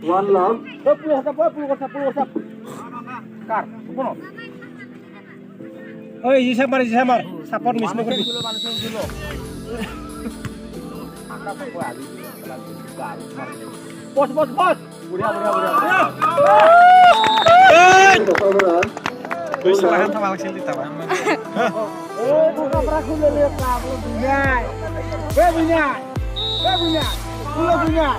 One love. Oi, sabar, support miss mo ko. Bos. Buria. Wis salahan sama Alexin ditawa. Buka peraku lihat kamu bunyi. Bunyi. Pulau bunyi.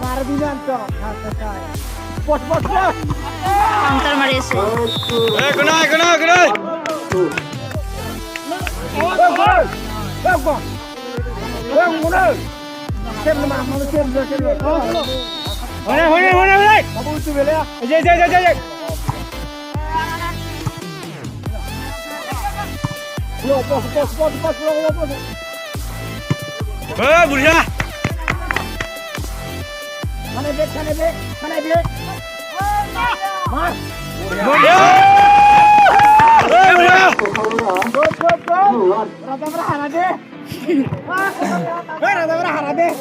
Marbinan toh, kata Bos. Antar Marisi. Gunai. Mana. Kamu itu bela ya? Jai. Bos. Buria. Mana bek? Mas. Buria. Rata berharap deh. Rata berharap deh.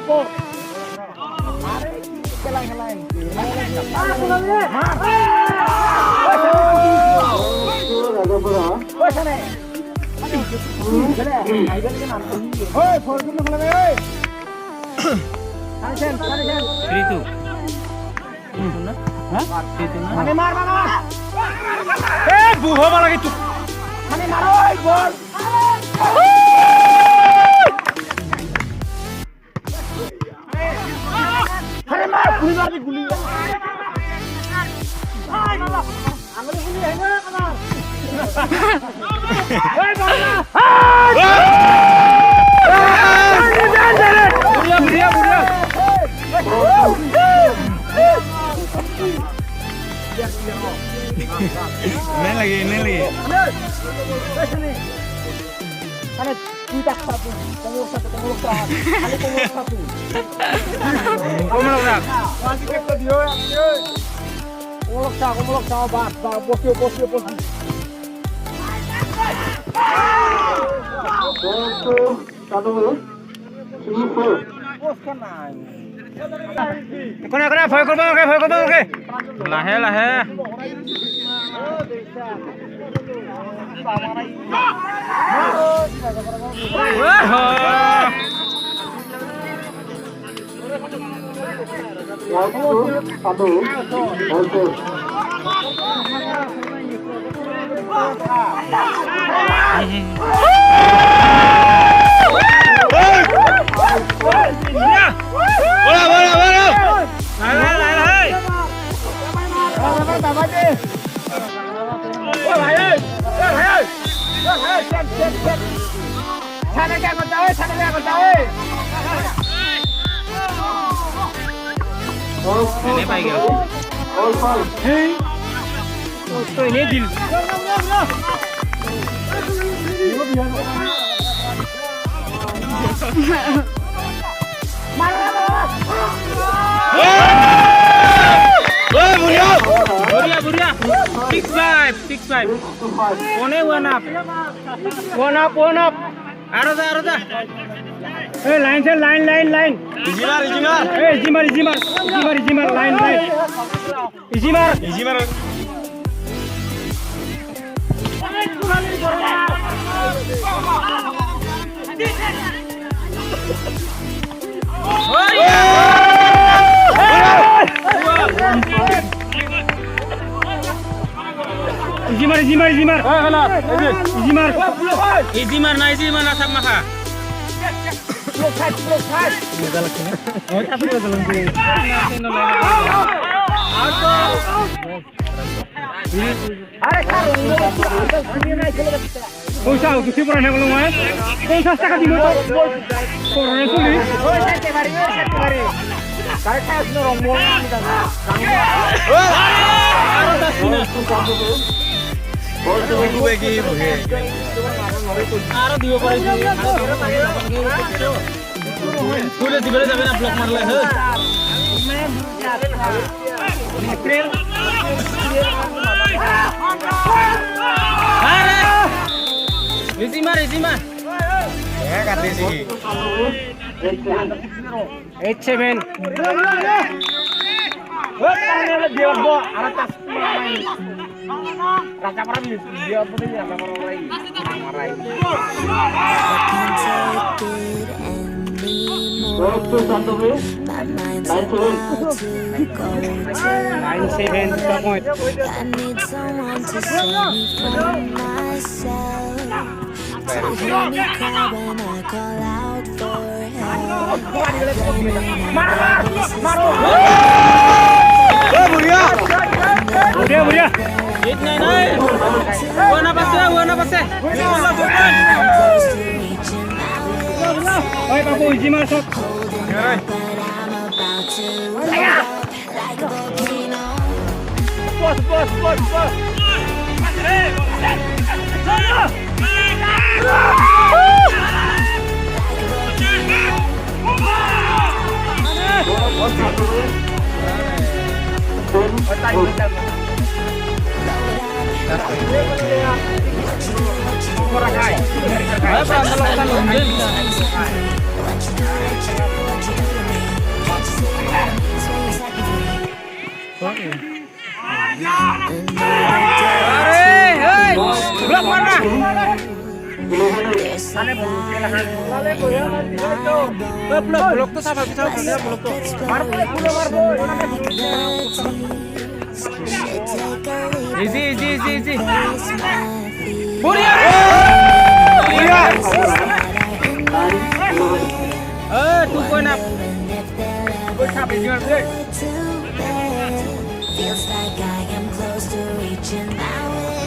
Bos. Kelang. Buho malah gitu. Mane maroi gol. Hare mar guli. Anggur guli enak kan. Hei bana. Buria. Ini lagi. Karena tidak satu, pengurus terakhir. Ada pengurus satu. Pengurus. Nanti kita dia. Pengurus sama bos. Bos kan Kena ভয় করব ওকে লাহে Ini baik ya. Tuh ini deal. Buria. 6-5. One up. Arota. Hey, line. Ijimar. Hey, Ijimar, line. Ijimar. Ijimar. Ijimar na sama ha. পয়সা কিছু পড়া না বলো মই 50 টাকা দিমু পড়ারে চলি ওই সাথে মারি কারেক্ট আছে রম্ব আরো 10 মিনিট বলতে বলবো কি বহে আরো দিব পারে ফুলে দিবলে যাবে না ব্লক মারলে হে এপ্রিল আরে Rizima 8-7. Dia bawa atas main. Raja Prabi dia putih Raja Prabi. Marahin. Nine seven point. I need someone to save me from myself. To hear me cry when I call out for help. Buria. Buena pase. Close to reaching my Oi, Papu, uji masuk. but I'm about to erupt like a volcano. Bos. Blok mana? Blok tuh sama bisa blok tuh. Marbo. Easy. Buria. Tuh konak. Feels like I am close to reaching my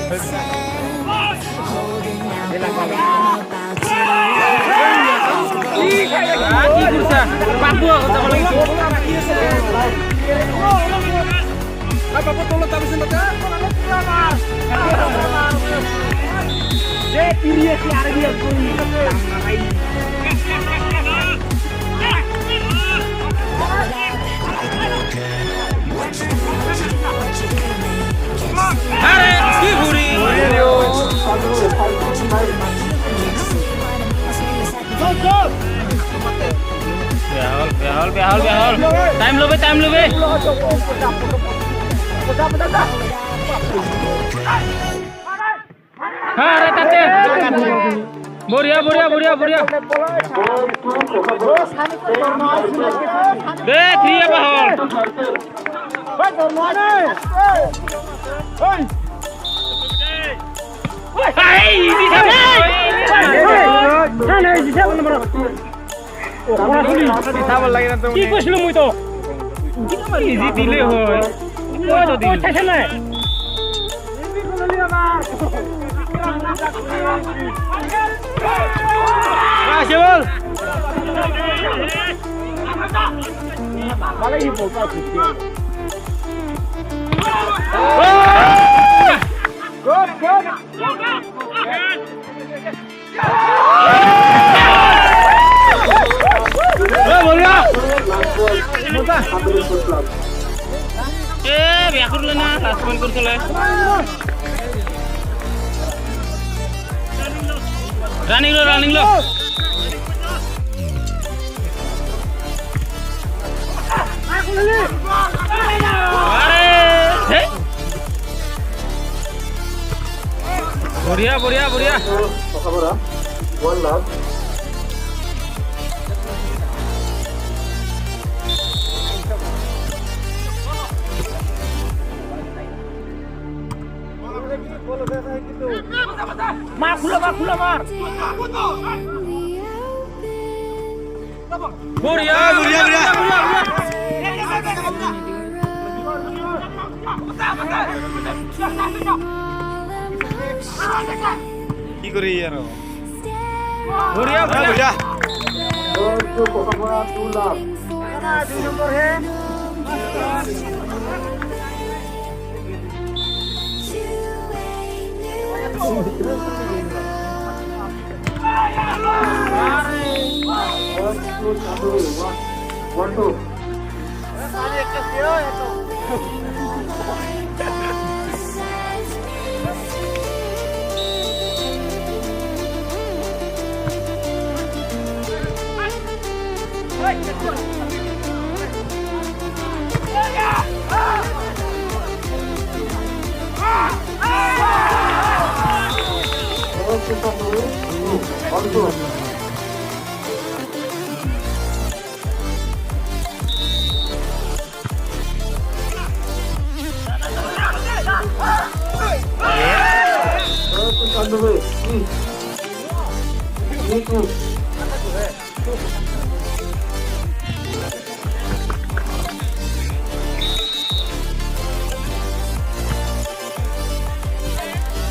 wit's end. Holding out, but I'm about to Behal. Time lu be. Tate. Buria. Be, thiya bahol. কি কৈছিলো মই তো easy দিলে হয় biar kurang na last point kurang le running lo Buria. One love. Mar. Buria. কি করি ইয়ার Buria.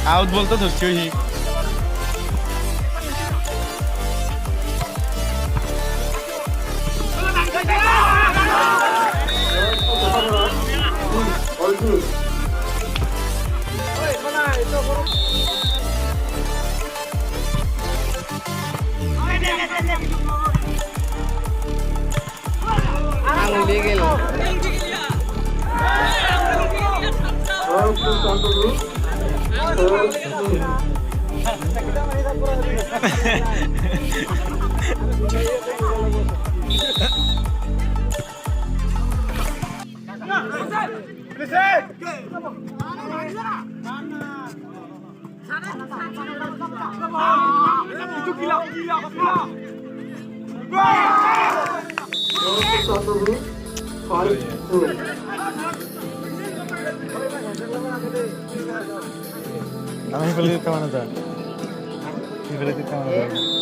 Out बोलता तो क्यों ही Kami beli ke mana tuh? Beli ke mana?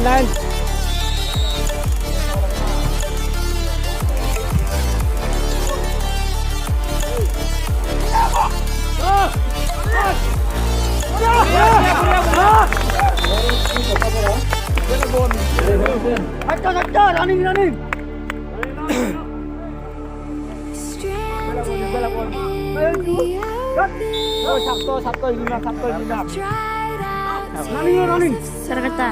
Line. running. Stranded in the open, dried out Running. tears of Sarkata.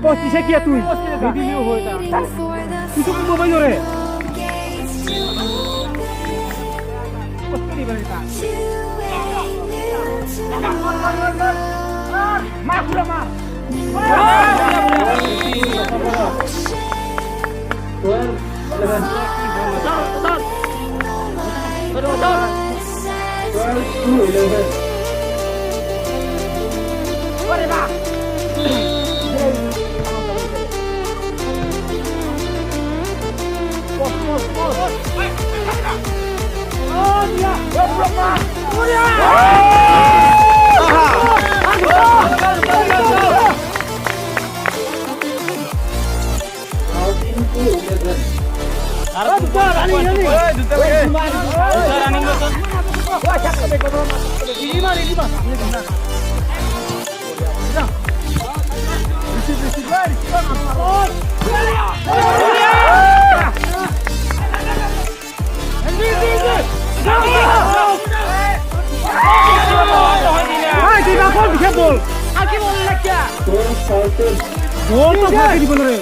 Post দিছে কি তুই video হইতা তুই তো মোবাইল রে পোস্ট দি বাড়িটা মার পুরা মার বল তো ফাঁকি দিব রে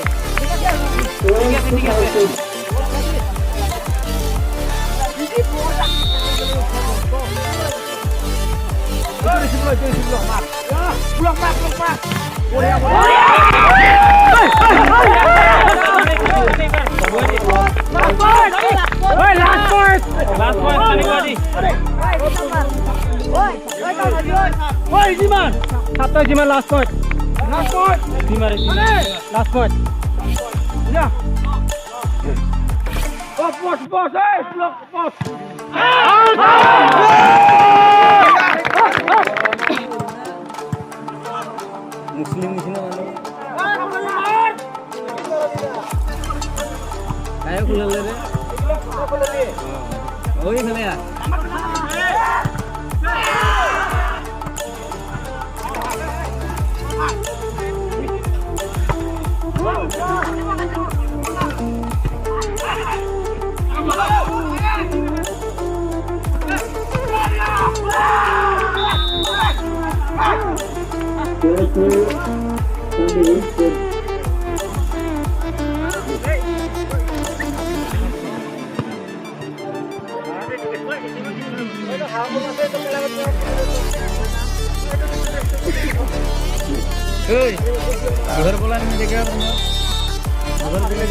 Last point. Last point. Yeah. Boss. Hey, boss. Muslim di sini mana? Kayak kulal le. Oh, ini ya. Hey, घर बोला नहीं देखा तुमने? घर बोला कि घर.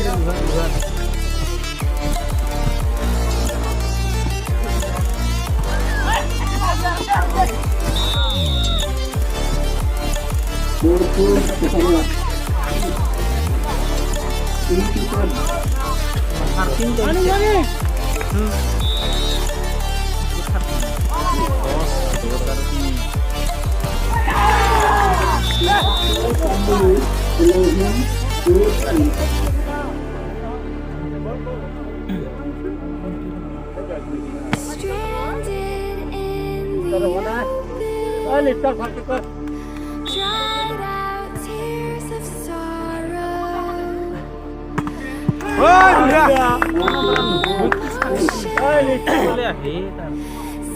Stranded in the open, dried out tears of sorrow.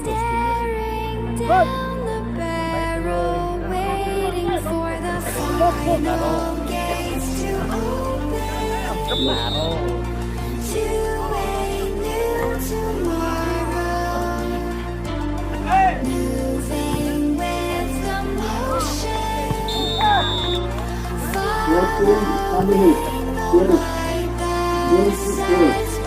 Staring down the barrel, waiting for the final gates to open. To a new tomorrow, moving with the motion, following the light that sets me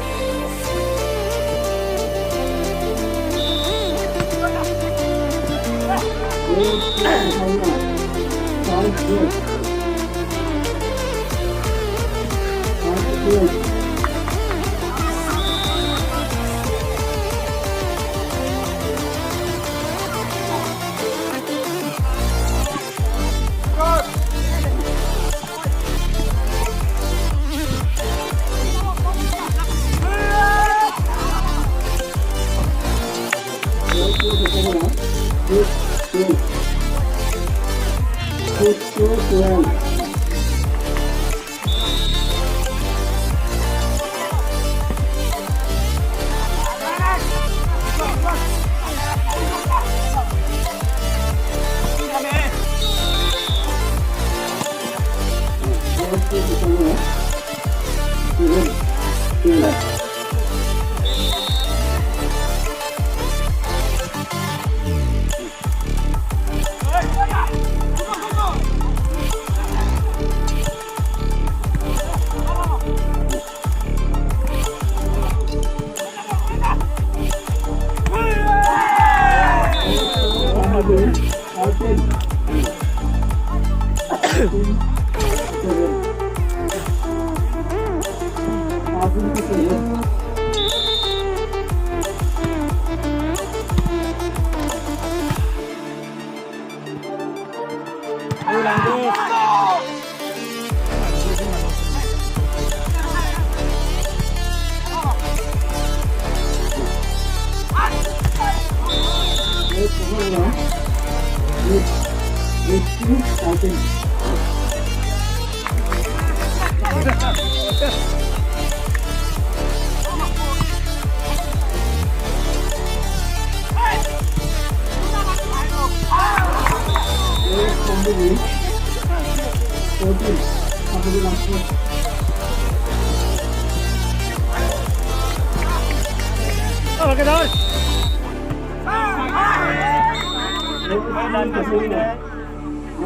Oke, Daud.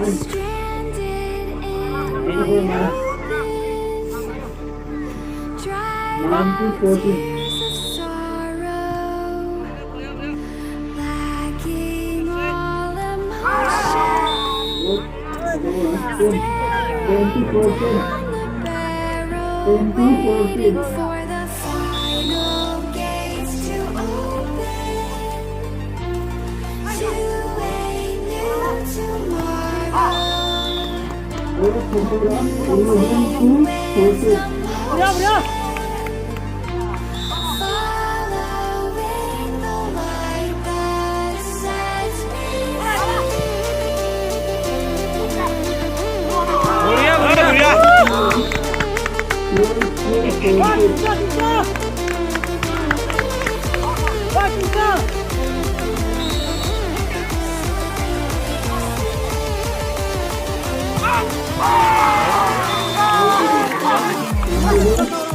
Stranded in dry tears of sorrow, lacking all emotion. On the barrel, waiting for the final gates to open to a new tomorrow. With some hope, following the light that sets me free.